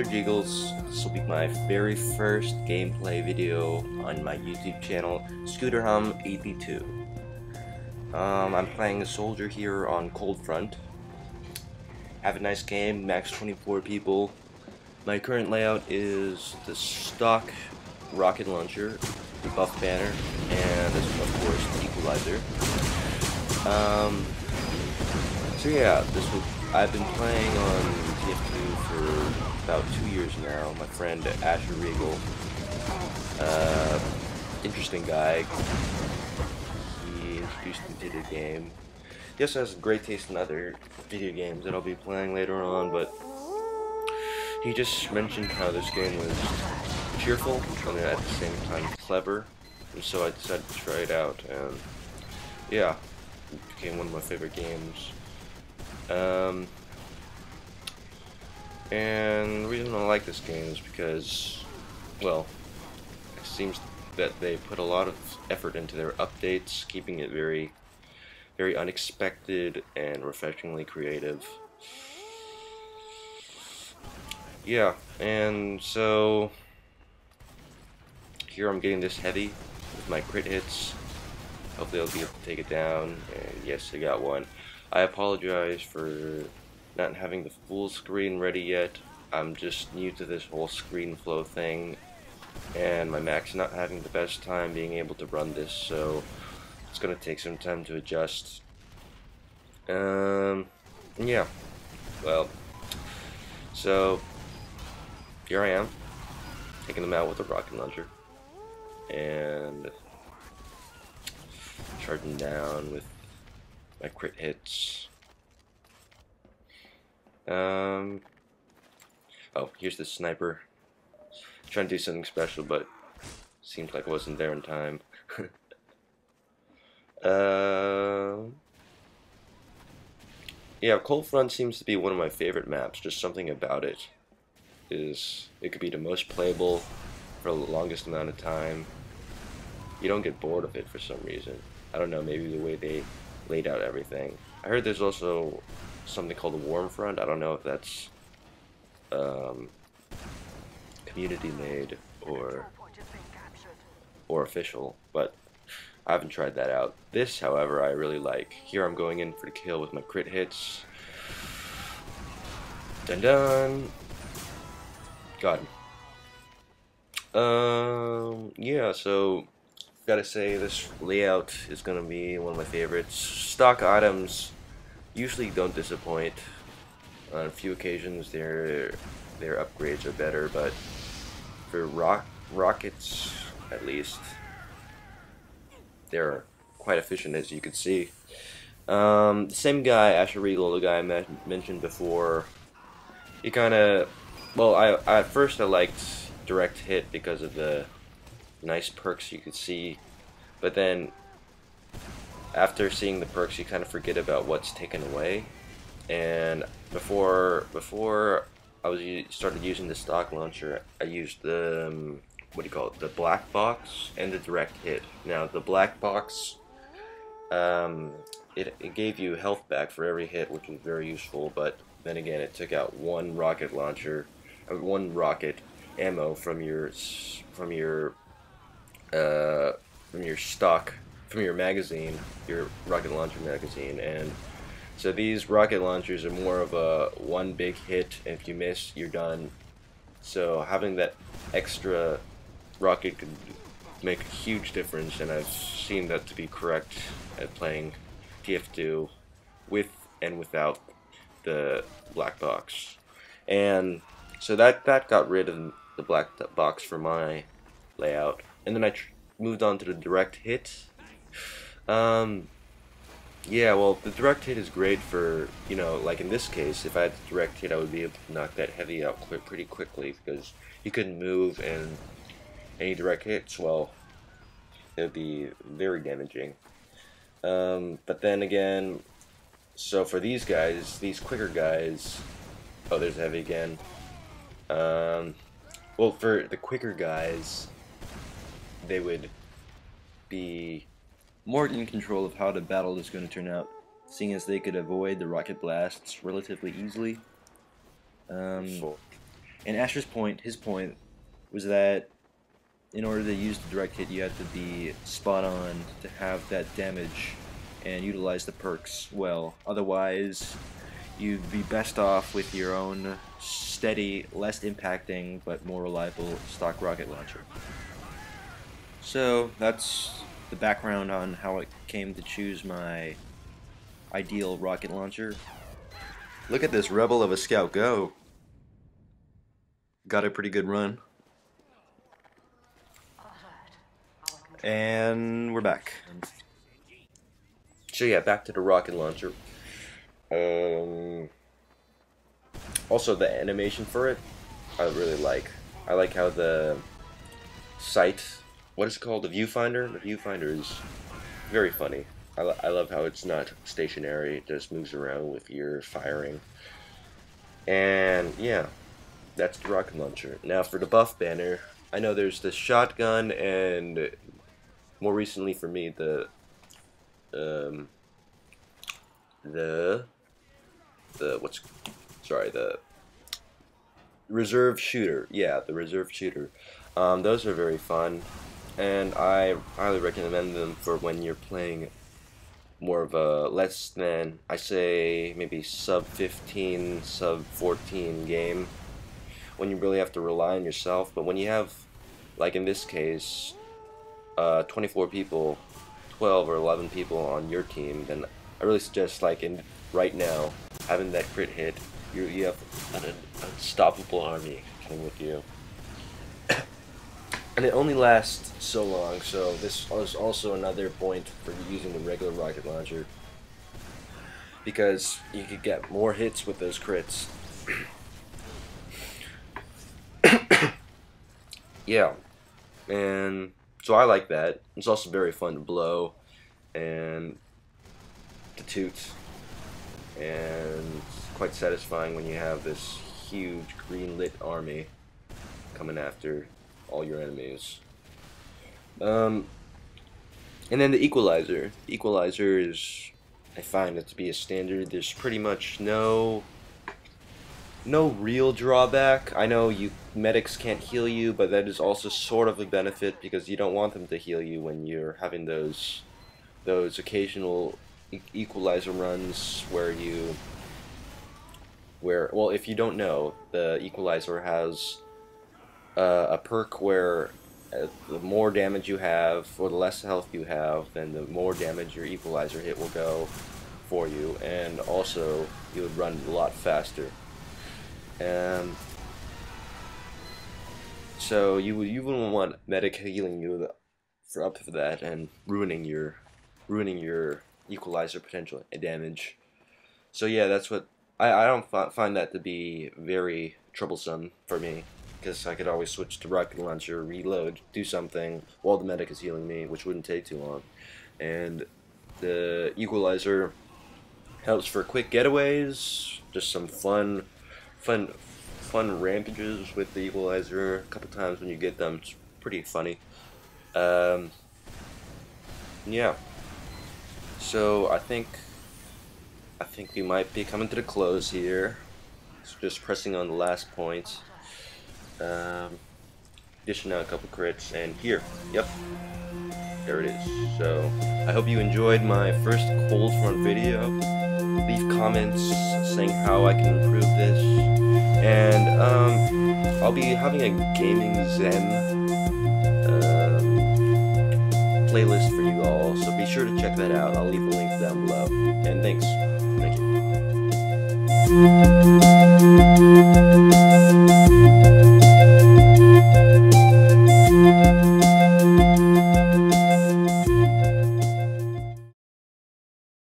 Jeegles. This will be my very first gameplay video on my YouTube channel, Scooter Hum 82. I'm playing a soldier here on Coldfront. Have a nice game, max 24 people. My current layout is the stock rocket launcher, the buff banner, and of course the equalizer. So yeah, I've been playing on TF2 for about 2 years now. My friend Jeegles, interesting guy. He introduced me to the game. He also has great taste in other video games that I'll be playing later on, but he just mentioned how this game was cheerful and at the same time clever, and so I decided to try it out, and yeah, it became one of my favorite games. And the reason I like this game is because, well, it seems that they put a lot of effort into their updates, keeping it very, very unexpected and refreshingly creative. Yeah, and so here I'm getting this heavy with my crit hits. Hopefully I'll be able to take it down, and yes, I got one. I apologize for not having the full screen ready yet. I'm just new to this whole screen flow thing, and my Mac's not having the best time being able to run this, so it's gonna take some time to adjust. Yeah, well, so here I am, taking them out with a rocket launcher, and charging down with my crit hits. Oh, here's the sniper. Trying to do something special, but seems like I wasn't there in time. Yeah, Coldfront seems to be one of my favorite maps. Just something about it could be the most playable for the longest amount of time. You don't get bored of it for some reason. I don't know, maybe the way they laid out everything. I heard there's also something called the Warm Front. I don't know if that's community made or official, but I haven't tried that out. This, however, I really like. Here I'm going in for the kill with my crit hits. Dun dun. Got him. Yeah, so gotta say this layout is gonna be one of my favorites. Stock items usually don't disappoint. On a few occasions their upgrades are better, but for rockets at least they're quite efficient, as you can see. The same guy, Jeegles, the guy I mentioned before, he kinda, well, at first I liked direct hit because of the nice perks you could see, but then after seeing the perks you kind of forget about what's taken away. And before I started using the stock launcher, I used the the black box and the direct hit. Now the black box, it gave you health back for every hit, which was very useful, but then again it took out one rocket ammo from your magazine, your rocket launcher magazine, and so these rocket launchers are more of a one big hit, and if you miss, you're done. So having that extra rocket could make a huge difference, and I've seen that to be correct at playing TF2 with and without the black box. And so that got rid of the black box for my layout, and then I moved on to the direct hit. Yeah, well, the direct hit is great for, you know, like in this case, if I had the direct hit, I would be able to knock that heavy out pretty quickly, because he couldn't move, and any direct hits, well, it would be very damaging. But then again, so for these guys, these quicker guys, oh, there's heavy again. Well, for the quicker guys, they would be more in control of how the battle is going to turn out, seeing as they could avoid the rocket blasts relatively easily. And Asher's point, his point, was that in order to use the direct hit, you have to be spot on to have that damage and utilize the perks well. Otherwise, you'd be best off with your own steady, less impacting, but more reliable stock rocket launcher. So that's the background on how I came to choose my ideal rocket launcher. Look at this rebel of a scout go. Got a pretty good run. And we're back. So yeah, back to the rocket launcher. Also the animation for it, I really like. I like how the sight, what is it called? The viewfinder? The viewfinder is very funny. I love how it's not stationary, it just moves around with your firing. And yeah, that's the rocket launcher. Now for the buff banner, I know there's the shotgun and more recently for me the reserve shooter. Yeah, the reserve shooter. Those are very fun, and I highly recommend them for when you're playing more of a less than, I say, maybe sub 15, sub 14 game, when you really have to rely on yourself. But when you have, like in this case, 24 people, 12 or 11 people on your team, then I really suggest, like in right now, having that crit hit. You have an unstoppable army coming with you. And it only lasts so long, so this is also another point for using the regular rocket launcher, because you could get more hits with those crits. Yeah, and so I like that. It's also very fun to blow and to toot, and it's quite satisfying when you have this huge green lit army coming after all your enemies. And then the equalizer. The equalizer is, I find it to be a standard. There's pretty much no real drawback. I know medics can't heal you, but that is also sort of a benefit because you don't want them to heal you when you're having those occasional equalizer runs where well, if you don't know, the equalizer has a perk where the more damage you have or the less health you have, then the more damage your equalizer hit will go for you, and also you would run a lot faster. So you wouldn't want medic healing you for up to that and ruining your equalizer potential damage. So yeah, that's what I don't find that to be very troublesome for me, because I could always switch to rocket launcher, reload, do something while the medic is healing me, which wouldn't take too long. And the equalizer helps for quick getaways, just some fun rampages with the equalizer. A couple times when you get them, it's pretty funny. Yeah. So I think we might be coming to the close here. So just pressing on the last point. Dishing out a couple crits, and here, yep, there it is. So I hope you enjoyed my first Coldfront video. Leave comments saying how I can improve this, and I'll be having a gaming zen playlist for you all, so be sure to check that out. I'll leave a link down below, and thanks. Thank you.